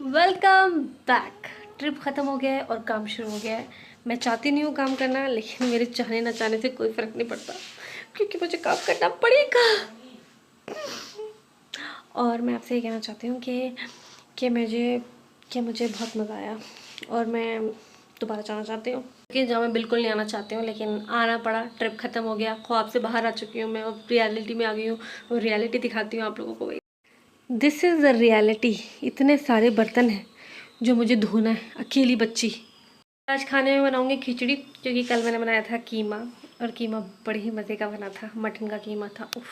Welcome back. Trip ख़त्म हो गया है और काम शुरू हो गया है। मैं चाहती नहीं हूँ काम करना, लेकिन मेरे चाहने ना चाहने से कोई फ़र्क नहीं पड़ता क्योंकि मुझे काम करना पड़ेगा। और मैं आपसे ये कहना चाहती हूँ कि मुझे बहुत मज़ा आया और मैं दोबारा जाना चाहती हूँ। लेकिन जहाँ मैं बिल्कुल नहीं आना चाहती हूँ, लेकिन आना पड़ा। ट्रिप ख़त्म हो गया, ख्वाब से बाहर आ चुकी हूँ मैं और रियलिटी में आ गई हूँ और रियलिटी दिखाती हूँ आप लोगों को। This is the reality. इतने सारे बर्तन हैं जो मुझे धोना है, अकेली बच्ची। आज खाने में बनाऊंगी खिचड़ी, क्योंकि कल मैंने बनाया था कीमा और कीमा बड़े ही मज़े का बना था। मटन का कीमा था, उफ।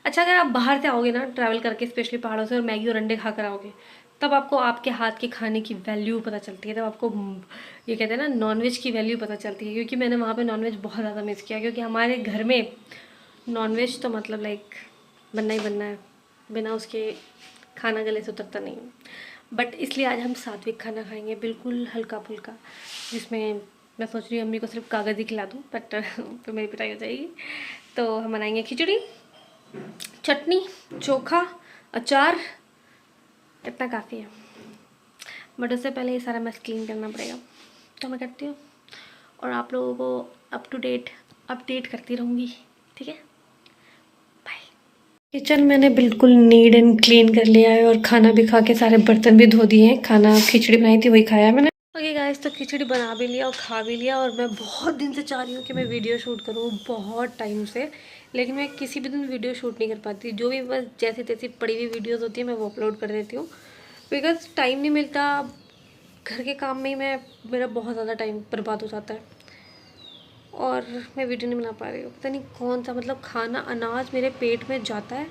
अच्छा, अगर आप बाहर से आओगे ना ट्रैवल करके, स्पेशली पहाड़ों से, और मैगी और अंडे खा कर आओगे, तब आपको आपके हाथ के खाने की वैल्यू पता चलती है। तब आपको ये कहते हैं ना, नॉनवेज की वैल्यू पता चलती है। क्योंकि मैंने वहाँ पे नॉनवेज बहुत ज़्यादा मिस किया, क्योंकि हमारे घर में नॉनवेज तो मतलब लाइक बनना ही बनना है, बिना उसके खाना गले से उतरता नहीं है। बट इसलिए आज हम सात्विक खाना खाएंगे, बिल्कुल हल्का फुल्का, जिसमें मैं सोच रही हूँ अम्मी को सिर्फ कागज़ ही खिला दूँ, बट फिर मेरी पिटाई हो जाएगी। तो हम बनाएंगे खिचड़ी, चटनी, चोखा, अचार, इतना काफ़ी है। बट उससे पहले ये सारा मैस क्लीन करना पड़ेगा, तो मैं करती हूँ और आप लोगों को अप टू डेट अपडेट करती रहूँगी, ठीक है। किचन मैंने बिल्कुल नीट एंड क्लीन कर लिया है और खाना भी खा के सारे बर्तन भी धो दिए हैं। खाना खिचड़ी बनाई थी, वही खाया मैंने। ओके गाइस, तो खिचड़ी बना भी लिया और खा भी लिया। और मैं बहुत दिन से चाह रही हूँ कि मैं वीडियो शूट करूँ, बहुत टाइम से, लेकिन मैं किसी भी दिन वीडियो शूट नहीं कर पाती। जो भी बस जैसी तैसी पड़ी हुई वीडियोज़ होती है मैं वो अपलोड कर देती हूँ, बिकॉज टाइम नहीं मिलता। घर के काम में ही मेरा बहुत ज़्यादा टाइम बर्बाद हो जाता है और मैं वीडियो नहीं बना पा रही हूँ। पता नहीं कौन सा, मतलब खाना, अनाज मेरे पेट में जाता है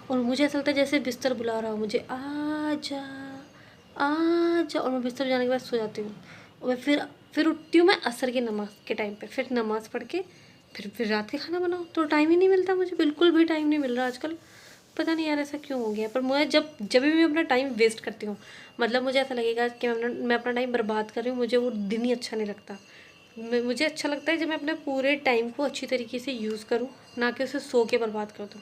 और मुझे ऐसा लगता है जैसे बिस्तर बुला रहा हो मुझे, आ जा आ जा। और मैं बिस्तर जाने के बाद सो जाती हूँ और मैं फिर उठती हूँ मैं असर की नमाज़ के टाइम पे, फिर नमाज़ पढ़ के फिर रात के खाना बनाओ। तो टाइम ही नहीं मिलता मुझे, बिल्कुल भी टाइम नहीं मिल रहा आजकल। पता नहीं यार ऐसा क्यों हो गया। पर मुझे जब भी मैं अपना टाइम वेस्ट करती हूँ, मतलब मुझे ऐसा लगेगा कि मैं अपना टाइम बर्बाद कर रही हूँ, मुझे वो दिन ही अच्छा नहीं लगता। मुझे अच्छा लगता है जब मैं अपने पूरे टाइम को अच्छी तरीके से यूज़ करूँ, ना कि उसे सो के बर्बाद कर दूँ।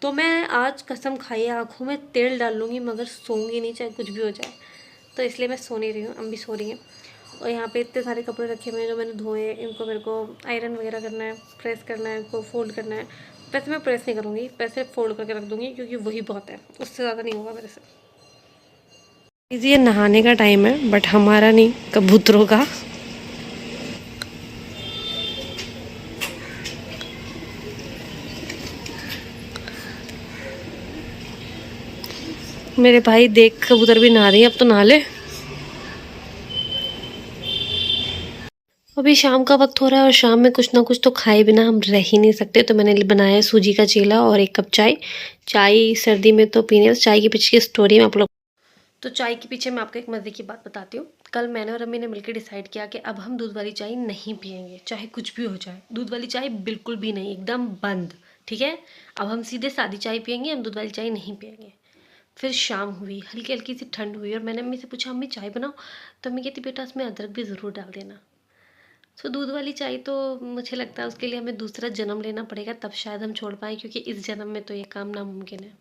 तो मैं आज कसम खाई आँखों में तेल डाल लूँगी, मगर सोऊंगी नहीं, चाहे कुछ भी हो जाए। तो इसलिए मैं सो नहीं रही हूँ, अम्मी सो रही हैं। और यहाँ पे इतने सारे कपड़े रखे हुए हैं जो मैंने धोए, इनको मेरे को आयरन वगैरह करना है, प्रेस करना है, इनको फोल्ड करना है। वैसे मैं प्रेस नहीं करूँगी, वैसे फोल्ड करके रख दूँगी, क्योंकि वही बहुत है, उससे ज़्यादा नहीं होगा मेरे से। ये नहाने का टाइम है, बट हमारा नहीं, कबूतरों का। मेरे भाई देख कबूतर भी नहा रही है, अब तो नहा ले। अभी शाम का वक्त हो रहा है और शाम में कुछ ना कुछ तो खाए बिना हम रह ही नहीं सकते। तो मैंने बनाया सूजी का चीला और एक कप चाय। चाय सर्दी में तो पीने, चाय के पीछे की स्टोरी में आप लोग, तो चाय के पीछे मैं आपको एक मज़े की बात बताती हूँ। कल मैंने और अम्मी ने मिलकर डिसाइड किया कि अब हम दूध वाली चाय नहीं पियेंगे, चाहे कुछ भी हो जाए। दूध वाली चाय बिल्कुल भी नहीं, एकदम बंद, ठीक है। अब हम सीधे सादी चाय पियेंगे, हम दूध वाली चाय नहीं पियेंगे। फिर शाम हुई, हल्की हल्की सी ठंड हुई और मैंने अम्मी से पूछा, अम्मी चाय बनाओ? तो अम्मी कहती, बेटा इसमें अदरक भी ज़रूर डाल देना। सो दूध वाली चाय तो मुझे लगता है उसके लिए हमें दूसरा जन्म लेना पड़ेगा, तब शायद हम छोड़ पाएँ, क्योंकि इस जन्म में तो ये काम नामुमकिन है।